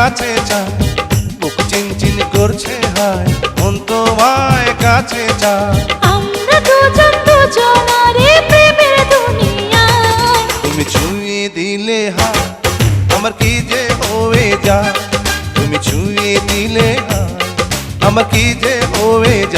কাছে চায়, বুক চিনচিন করছে হায়, মন তোমায় কাছে চায়। আমরা দুজন দুজনারে প্রেমের দুনিয়ায়। তুমি ছুঁয়ে দিলে হায়, আমার কি যে হয়ে যায়। তুমি ছুঁয়ে দিলে হায়, আমার কি যে হয়ে যায়।